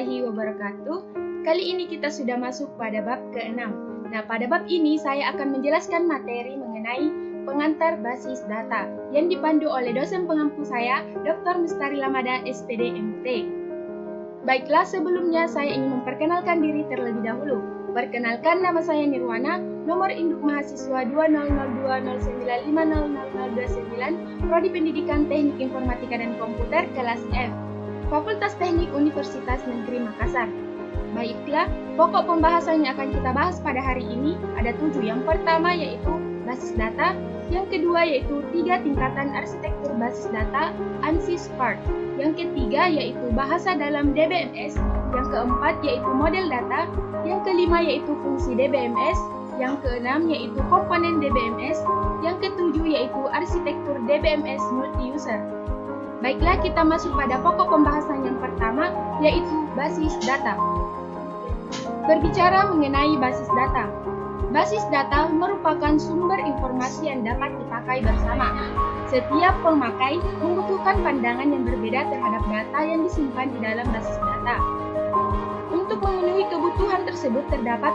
warahmatullahi wabarakatuh. Kali ini kita sudah masuk pada bab ke-6. Nah, pada bab ini saya akan menjelaskan materi mengenai pengantar basis data yang dipandu oleh dosen pengampu saya, Dr. Mustari Lamada, SPD MT. Baiklah, sebelumnya saya ingin memperkenalkan diri terlebih dahulu. Perkenalkan, nama saya Nirwana, nomor induk mahasiswa 200209500029, Prodi Pendidikan Teknik Informatika dan Komputer kelas F, Fakultas Teknik Universitas Negeri Makassar. Baiklah, pokok pembahasan yang akan kita bahas pada hari ini ada 7. Yang pertama yaitu basis data, yang kedua yaitu 3 tingkatan arsitektur basis data, ANSYS part. Yang ketiga yaitu bahasa dalam DBMS, yang keempat yaitu model data, yang kelima yaitu fungsi DBMS, yang keenam yaitu komponen DBMS, yang ketujuh yaitu arsitektur DBMS multi-user. Baiklah, kita masuk pada pokok pembahasan yang pertama, yaitu basis data. Berbicara mengenai basis data. Basis data merupakan sumber informasi yang dapat dipakai bersama. Setiap pemakai membutuhkan pandangan yang berbeda terhadap data yang disimpan di dalam basis data. Untuk memenuhi kebutuhan tersebut terdapat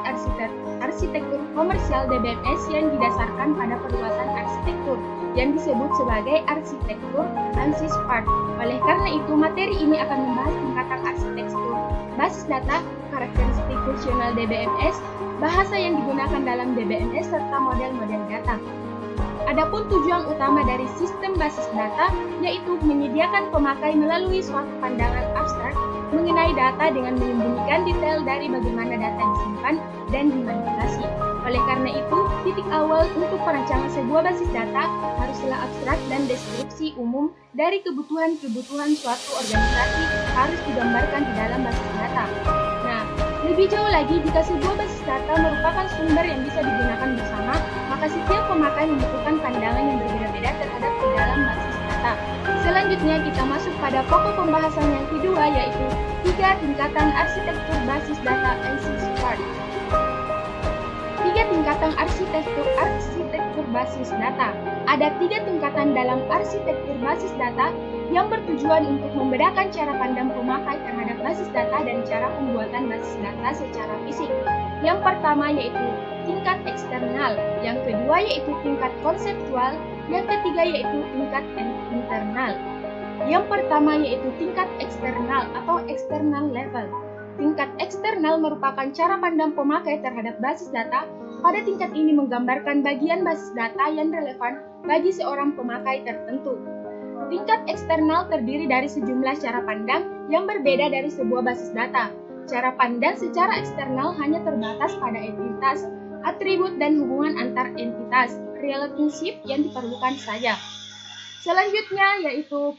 arsitektur komersial DBMS yang didasarkan pada perluasan arsitektur yang disebut sebagai arsitektur ANSYS part. Oleh karena itu, materi ini akan membahas tingkatan arsitektur basis data, karakteristik fungsional DBMS, bahasa yang digunakan dalam DBMS, serta model-model data. Adapun tujuan utama dari sistem basis data yaitu menyediakan pemakai melalui suatu pandangan abstrak mengenai data dengan menyembunyikan detail dari bagaimana data disimpan dan dimanipulasi. Oleh karena itu, titik awal untuk perancangan sebuah basis data haruslah abstrak dan deskripsi umum dari kebutuhan-kebutuhan suatu organisasi harus digambarkan di dalam basis data. Nah, lebih jauh lagi, jika sebuah basis data merupakan sumber yang bisa digunakan bersama, maka setiap pemakai membutuhkan pandangan yang berbeda-beda terhadap di dalam basis data. Selanjutnya, kita masuk pada pokok pembahasan yang kedua, yaitu 3 tingkatan arsitektur basis data ANSYS part. 3 tingkatan arsitektur basis data. Ada 3 tingkatan dalam arsitektur basis data yang bertujuan untuk membedakan cara pandang pemakai terhadap basis data dan cara pembuatan basis data secara fisik. Yang pertama yaitu tingkat eksternal, yang kedua yaitu tingkat konseptual, yang ketiga yaitu tingkat internal. Yang pertama yaitu tingkat eksternal atau external level. Tingkat eksternal merupakan cara pandang pemakai terhadap basis data. Pada tingkat ini menggambarkan bagian basis data yang relevan bagi seorang pemakai tertentu. Tingkat eksternal terdiri dari sejumlah cara pandang yang berbeda dari sebuah basis data. Cara pandang secara eksternal hanya terbatas pada entitas, atribut, dan hubungan antar entitas, relationship yang diperlukan saja. Selanjutnya yaitu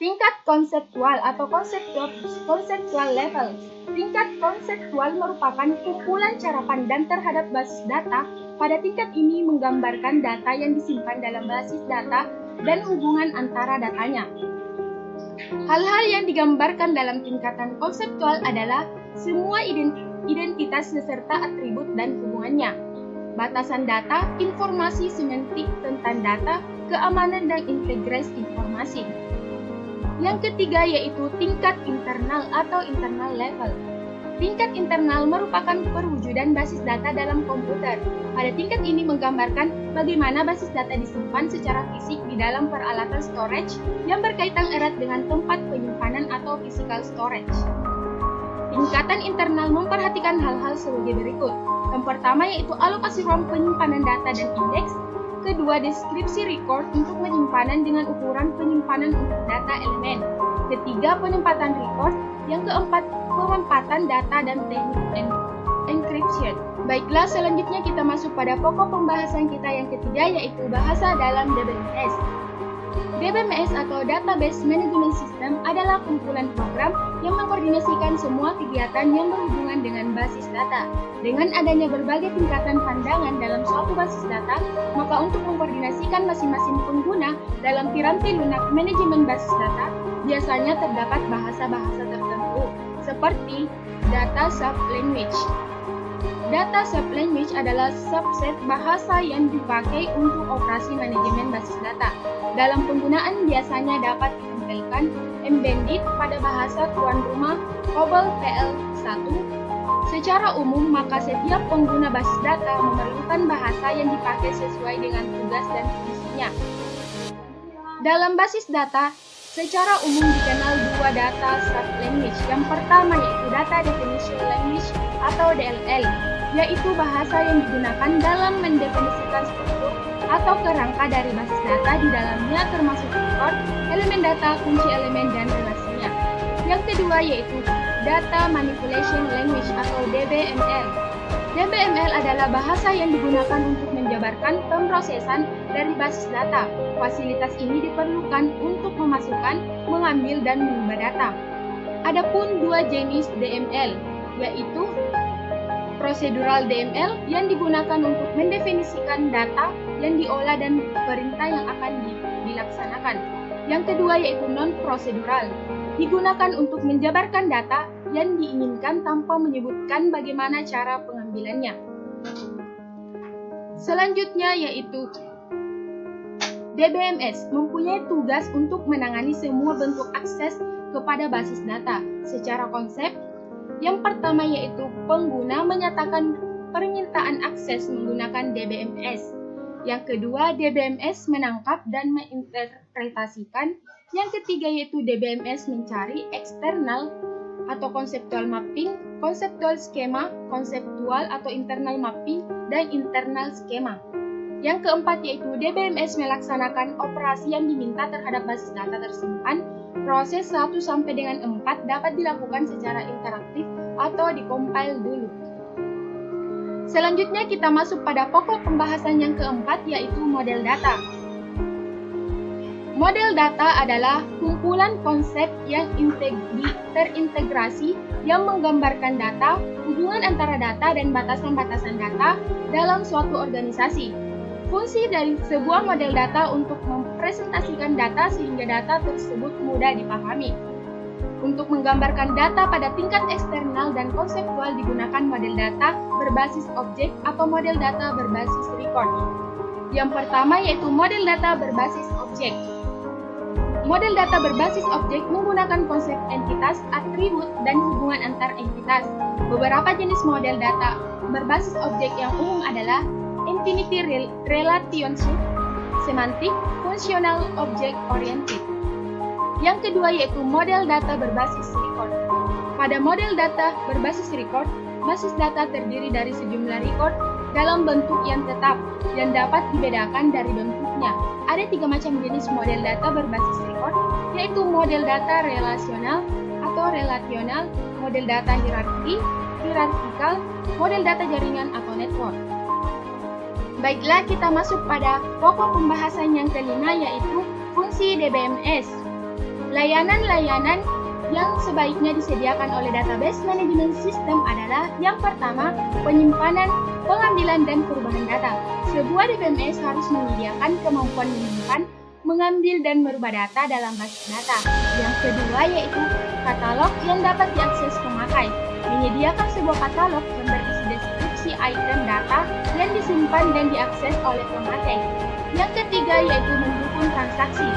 tingkat konseptual atau konseptual level. Tingkat konseptual merupakan kumpulan cara pandang terhadap basis data. Pada tingkat ini menggambarkan data yang disimpan dalam basis data dan hubungan antara datanya. Hal-hal yang digambarkan dalam tingkatan konseptual adalah semua identitas beserta atribut dan hubungannya, batasan data, informasi semantik tentang data, keamanan dan integritas informasi. Yang ketiga yaitu tingkat internal atau internal level. Tingkat internal merupakan perwujudan basis data dalam komputer. Pada tingkat ini menggambarkan bagaimana basis data disimpan secara fisik di dalam peralatan storage yang berkaitan erat dengan tempat penyimpanan atau physical storage. Tingkatan internal memperhatikan hal-hal sebagai berikut. Yang pertama yaitu alokasi ruang penyimpanan data dan indeks. Kedua, deskripsi record untuk penyimpanan dengan ukuran penyimpanan untuk data elemen. Ketiga, penempatan record. Yang keempat, penempatan data dan teknik encryption. Baiklah, selanjutnya kita masuk pada pokok pembahasan kita yang ketiga, yaitu bahasa dalam DBMS. DBMS atau Database Management System adalah kumpulan program yang mengkoordinasikan semua kegiatan yang berhubungan dengan basis data. Dengan adanya berbagai tingkatan pandangan dalam suatu basis data, maka untuk mengkoordinasikan masing-masing pengguna dalam piramida lunak manajemen basis data, biasanya terdapat bahasa-bahasa tertentu, seperti data sublanguage. Data sublanguage adalah subset bahasa yang dipakai untuk operasi manajemen basis data. Dalam penggunaan biasanya dapat dilabelkan embedded pada bahasa tuan rumah COBOL PL1. Secara umum, maka setiap pengguna basis data memerlukan bahasa yang dipakai sesuai dengan tugas dan fungsinya. Dalam basis data, secara umum dikenal dua data sub-language. Yang pertama yaitu Data Definition Language atau DLL, yaitu bahasa yang digunakan dalam mendefinisikan struktur atau kerangka dari basis data di dalamnya termasuk record, elemen data, kunci elemen, dan relasinya. Yang kedua yaitu Data Manipulation Language atau DBML. DBML adalah bahasa yang digunakan untuk menjabarkan pemrosesan dari basis data. Fasilitas ini diperlukan untuk memasukkan, mengambil, dan mengubah data. Adapun dua jenis DML, yaitu Procedural DML yang digunakan untuk mendefinisikan data yang diolah dan perintah yang akan dilaksanakan. Yang kedua yaitu Non-Procedural, digunakan untuk menjabarkan data yang diinginkan tanpa menyebutkan bagaimana cara pengambilannya. Selanjutnya yaitu DBMS mempunyai tugas untuk menangani semua bentuk akses kepada basis data. Secara konsep, yang pertama yaitu pengguna menyatakan permintaan akses menggunakan DBMS. Yang kedua, DBMS menangkap dan menginterpretasikan. Yang ketiga yaitu DBMS mencari eksternal atau conceptual mapping, conceptual schema, konseptual atau internal mapping, dan internal schema. Yang keempat yaitu DBMS melaksanakan operasi yang diminta terhadap basis data tersimpan. Proses 1 sampai dengan 4 dapat dilakukan secara interaktif atau dikompil dulu. Selanjutnya kita masuk pada pokok pembahasan yang keempat yaitu model data. Model data adalah kumpulan konsep yang terintegrasi yang menggambarkan data, hubungan antara data dan batasan-batasan data dalam suatu organisasi. Fungsi dari sebuah model data untuk mempresentasikan data sehingga data tersebut mudah dipahami. Untuk menggambarkan data pada tingkat eksternal dan konseptual digunakan model data berbasis objek atau model data berbasis record. Yang pertama yaitu model data berbasis objek. Model data berbasis objek menggunakan konsep entitas, atribut, dan hubungan antar entitas. Beberapa jenis model data berbasis objek yang umum adalah Infinity Relationship, Semantic, Functional Object Oriented. Yang kedua yaitu model data berbasis record. Pada model data berbasis record, basis data terdiri dari sejumlah record dalam bentuk yang tetap yang dapat dibedakan dari bentuknya. Ada 3 macam jenis model data berbasis record, yaitu model data relasional atau relational, model data hierarkikal, model data jaringan atau network. Baiklah, kita masuk pada pokok pembahasan yang kelima yaitu fungsi DBMS. Layanan-layanan yang sebaiknya disediakan oleh database management system adalah yang pertama, penyimpanan, pengambilan, dan perubahan data. Sebuah DBMS harus menyediakan kemampuan menyimpan, mengambil, dan merubah data dalam basis data. Yang kedua yaitu katalog yang dapat diakses pemakai. Menyediakan sebuah katalog yang berisi deskripsi item data yang disimpan dan diakses oleh pemakai. Yang ketiga yaitu mendukung transaksi.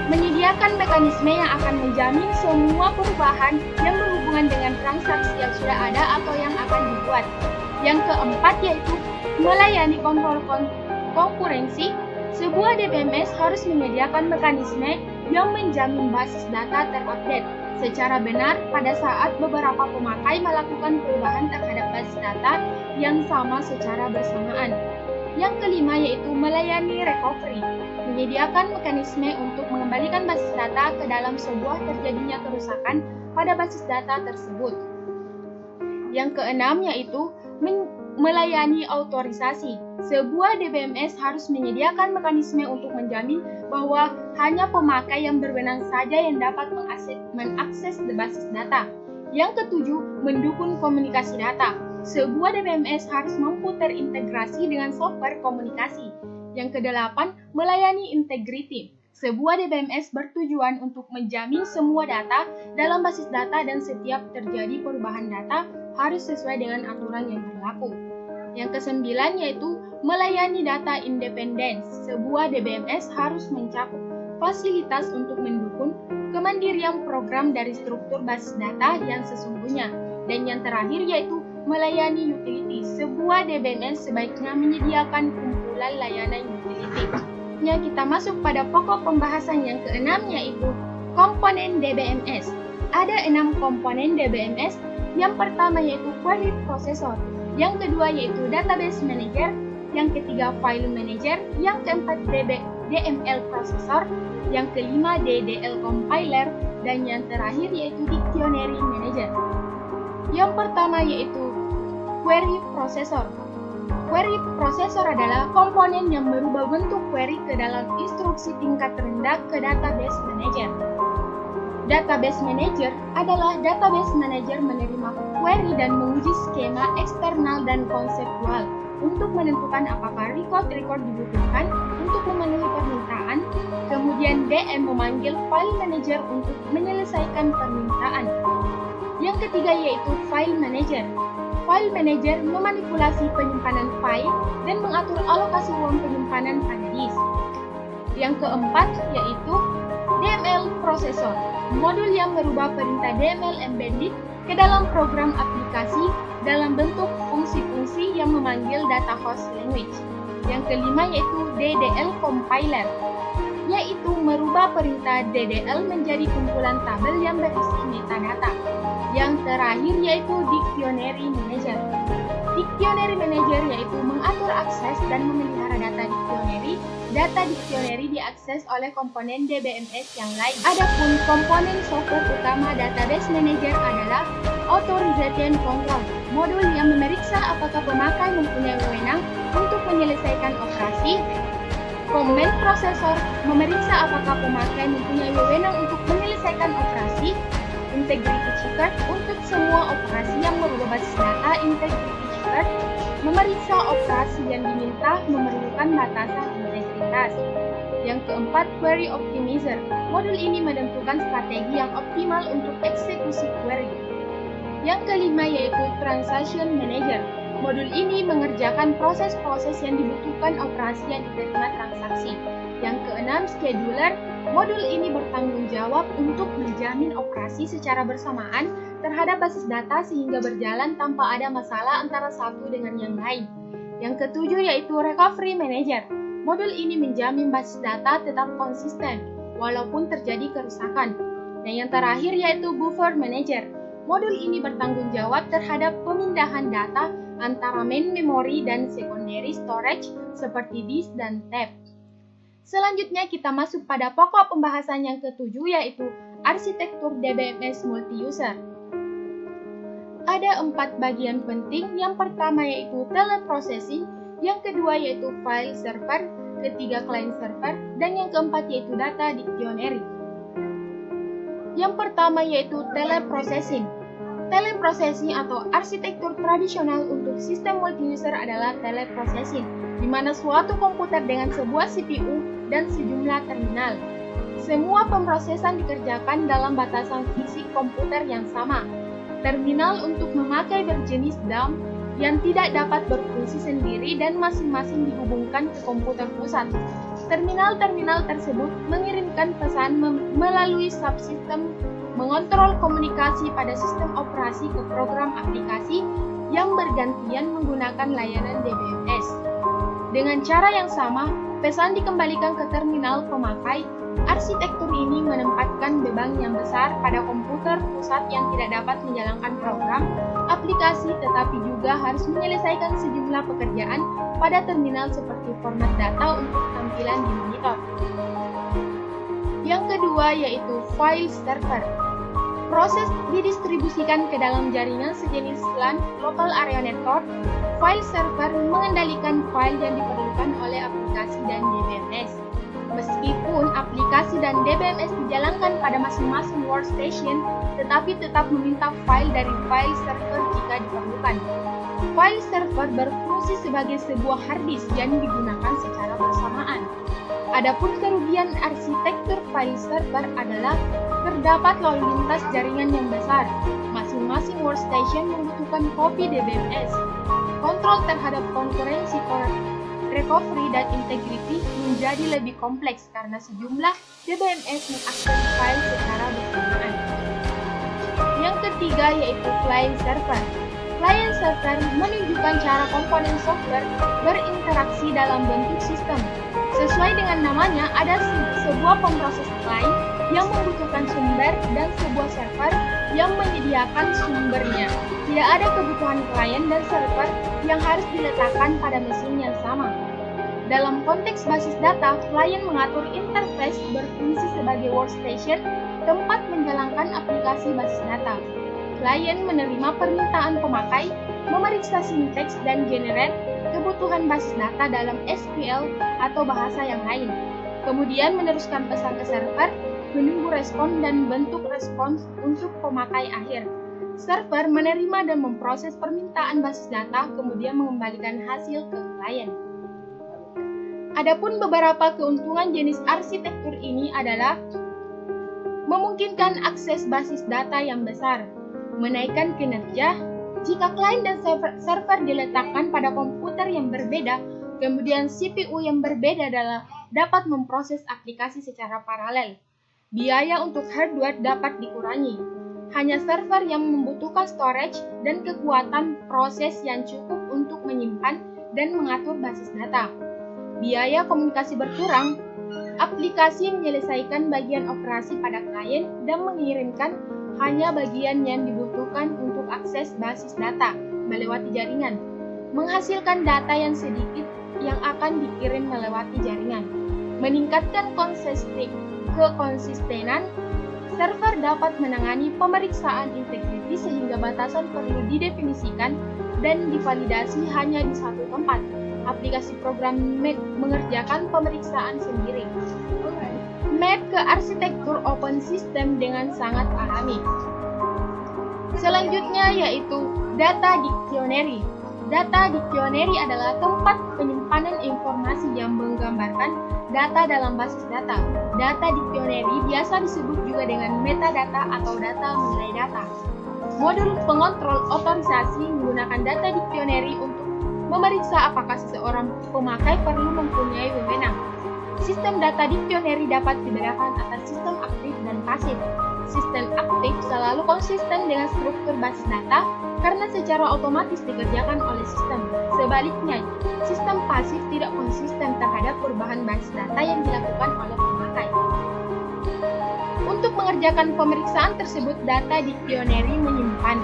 Menyediakan mekanisme yang akan menjamin semua perubahan yang berhubungan dengan transaksi yang sudah ada atau yang akan dibuat. Yang keempat yaitu melayani kontrol konkurensi. Sebuah DBMS harus menyediakan mekanisme yang menjamin basis data terupdate secara benar pada saat beberapa pemakai melakukan perubahan terhadap basis data yang sama secara bersamaan. Yang kelima yaitu melayani recovery, menyediakan mekanisme untuk mengembalikan basis data ke dalam sebuah terjadinya kerusakan pada basis data tersebut. Yang keenam yaitu melayani autorisasi. Sebuah DBMS harus menyediakan mekanisme untuk menjamin bahwa hanya pemakai yang berwenang saja yang dapat mengakses basis data. Yang ketujuh, mendukung komunikasi data. Sebuah DBMS harus mampu terintegrasi dengan software komunikasi. Yang kedelapan, melayani integrity. Sebuah DBMS bertujuan untuk menjamin semua data dalam basis data dan setiap terjadi perubahan data harus sesuai dengan aturan yang berlaku. Yang kesembilan yaitu melayani data independence. Sebuah DBMS harus mencakup fasilitas untuk mendukung kemandirian program dari struktur basis data yang sesungguhnya. Dan yang terakhir yaitu melayani utility. Sebuah DBMS sebaiknya menyediakan kumpulan layanan utility. Kita masuk pada pokok pembahasan yang keenam yaitu komponen DBMS. Ada 6 komponen DBMS. Yang pertama yaitu query processor, yang kedua yaitu database manager, yang ketiga file manager, yang keempat DML processor, yang kelima DDL compiler, dan yang terakhir yaitu dictionary manager. Yang pertama yaitu query processor. Query processor adalah komponen yang merubah bentuk query ke dalam instruksi tingkat rendah ke database manager. Database manager adalah database manager menerima query dan menguji skema eksternal dan konseptual untuk menentukan apakah record dibutuhkan untuk memenuhi permintaan. Kemudian DM memanggil file manager untuk menyelesaikan permintaan. Yang ketiga yaitu file manager. File manager memanipulasi penyimpanan file dan mengatur alokasi ruang penyimpanan pada disk. Yang keempat yaitu DML processor. Modul yang merubah perintah DML embedded ke dalam program aplikasi dalam bentuk fungsi-fungsi yang memanggil data host language. Yang kelima yaitu DDL compiler, yaitu merubah perintah DDL menjadi kumpulan tabel yang berisi metadata. Yang terakhir yaitu dictionary manager. Dictionary manager yaitu mengatur akses dan memelihara data dictionary. Data dictionary diakses oleh komponen DBMS yang lain. Adapun komponen software utama database manager adalah authorization control, modul yang memeriksa apakah pemakai mempunyai wewenang untuk menyelesaikan operasi. Command processor memeriksa apakah pemakai mempunyai wewenang untuk menyelesaikan operasi. Integrity checker untuk semua operasi yang merubah basis data. Integrity checker memeriksa operasi yang diminta memerlukan batasan integritas. Yang keempat, query optimizer. Modul ini menentukan strategi yang optimal untuk eksekusi query. Yang kelima yaitu transaction manager. Modul ini mengerjakan proses-proses yang dibutuhkan operasi yang diterima transaksi. Yang keenam, scheduler. Modul ini bertanggung jawab untuk menjamin operasi secara bersamaan terhadap basis data sehingga berjalan tanpa ada masalah antara satu dengan yang lain. Yang ketujuh yaitu recovery manager. Modul ini menjamin basis data tetap konsisten walaupun terjadi kerusakan. Dan yang terakhir yaitu buffer manager. Modul ini bertanggung jawab terhadap pemindahan data antara main memory dan secondary storage seperti disk dan tab. Selanjutnya kita masuk pada pokok pembahasan yang ketujuh yaitu arsitektur DBMS multi-user. Ada 4 bagian penting. Yang pertama yaitu teleprocessing, yang kedua yaitu file server, ketiga client server, dan yang keempat yaitu data dictionary. Yang pertama yaitu teleprocessing. Teleprocessing atau arsitektur tradisional untuk sistem multi-user adalah teleprocessing, di mana suatu komputer dengan sebuah CPU dan sejumlah terminal. Semua pemrosesan dikerjakan dalam batasan fisik komputer yang sama. Terminal untuk memakai berjenis DOM yang tidak dapat berfungsi sendiri dan masing-masing dihubungkan ke komputer pusat. Terminal-terminal tersebut mengirimkan pesan melalui subsistem, mengontrol komunikasi pada sistem operasi ke program aplikasi yang bergantian menggunakan layanan DBMS. Dengan cara yang sama, pesan dikembalikan ke terminal pemakai. Arsitektur ini menempatkan beban yang besar pada komputer pusat yang tidak dapat menjalankan program aplikasi tetapi juga harus menyelesaikan sejumlah pekerjaan pada terminal seperti format data untuk tampilan di monitor. Yang kedua yaitu file server. Proses didistribusikan ke dalam jaringan sejenis LAN (Local Area Network). File server mengendalikan file yang diperlukan oleh aplikasi dan DBMS. Meskipun aplikasi dan DBMS dijalankan pada masing-masing workstation, tetapi tetap meminta file dari file server jika diperlukan. File server berfungsi sebagai sebuah hard disk yang digunakan secara bersamaan. Adapun kerugian arsitektur file server adalah terdapat lalu lintas jaringan yang besar. Masing-masing workstation membutuhkan kopi DBMS. Kontrol terhadap konkurensi recovery dan integrity menjadi lebih kompleks karena sejumlah DBMS mengakses file secara bersamaan. Yang ketiga yaitu client server. Client server menunjukkan cara komponen software berinteraksi dalam bentuk sistem. Sesuai dengan namanya, ada sebuah pemroses client yang membutuhkan sumber dan sebuah server yang menyediakan sumbernya. Tidak ada kebutuhan klien dan server yang harus diletakkan pada mesin yang sama. Dalam konteks basis data, klien mengatur interface berfungsi sebagai workstation, tempat menjalankan aplikasi basis data. Klien menerima permintaan pemakai, memeriksa sinteks dan generate kebutuhan basis data dalam SQL atau bahasa yang lain. Kemudian meneruskan pesan ke server, menunggu respon dan bentuk respons untuk pemakai akhir. Server menerima dan memproses permintaan basis data, kemudian mengembalikan hasil ke klien. Adapun beberapa keuntungan jenis arsitektur ini adalah memungkinkan akses basis data yang besar, menaikkan kinerja. Jika klien dan server diletakkan pada komputer yang berbeda, kemudian CPU yang berbeda dapat memproses aplikasi secara paralel. Biaya untuk hardware dapat dikurangi. Hanya server yang membutuhkan storage dan kekuatan proses yang cukup untuk menyimpan dan mengatur basis data. Biaya komunikasi berkurang. Aplikasi menyelesaikan bagian operasi pada klien dan mengirimkan hanya bagian yang dibutuhkan untuk akses basis data melewati jaringan, menghasilkan data yang sedikit yang akan dikirim melewati jaringan, meningkatkan kekonsistenan. Server dapat menangani pemeriksaan integriti sehingga batasan perlu didefinisikan dan divalidasi hanya di satu tempat. Aplikasi program mengerjakan pemeriksaan sendiri. Map ke arsitektur open system dengan sangat alami. Selanjutnya yaitu data dictionary. Data dictionary adalah tempat penyimpanan informasi yang menggambarkan data dalam basis data. Data dictionary biasa disebut juga dengan metadata atau data nilai data. Modul pengontrol otorisasi menggunakan data dictionary untuk memeriksa apakah seseorang pemakai perlu mempunyai wewenang. Sistem data dictionary dapat dibedakan atas sistem aktif dan pasif. Sistem aktif selalu konsisten dengan struktur basis data karena secara otomatis dikerjakan oleh sistem. Sebaliknya, sistem pasif tidak konsisten terhadap perubahan basis data yang dilakukan oleh pemakai. Untuk mengerjakan pemeriksaan tersebut, data dictionary menyimpan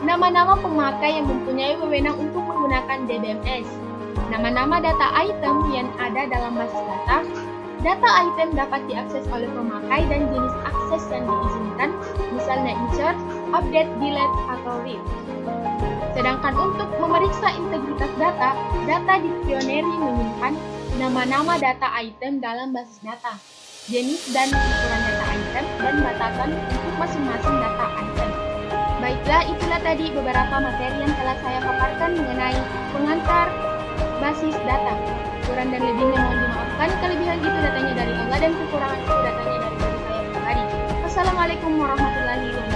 nama-nama pemakai yang mempunyai wewenang untuk menggunakan DBMS, nama-nama data item yang ada dalam basis data. Data item dapat diakses oleh pemakai dan jenis akses yang diizinkan, misalnya insert, update, delete, atau read. Sedangkan untuk memeriksa integritas data, data dictionary menyimpan nama-nama data item dalam basis data, jenis dan ukuran data item, dan batasan untuk masing-masing data item. Baiklah, itulah tadi beberapa materi yang telah saya paparkan mengenai pengantar basis data. Kurang dan lebihnya mohon dimaafkan. Kelebihan itu datanya dari Allah dan kekurangan itu datanya dari diri saya pribadi. Wassalamualaikum warahmatullahi wabarakatuh.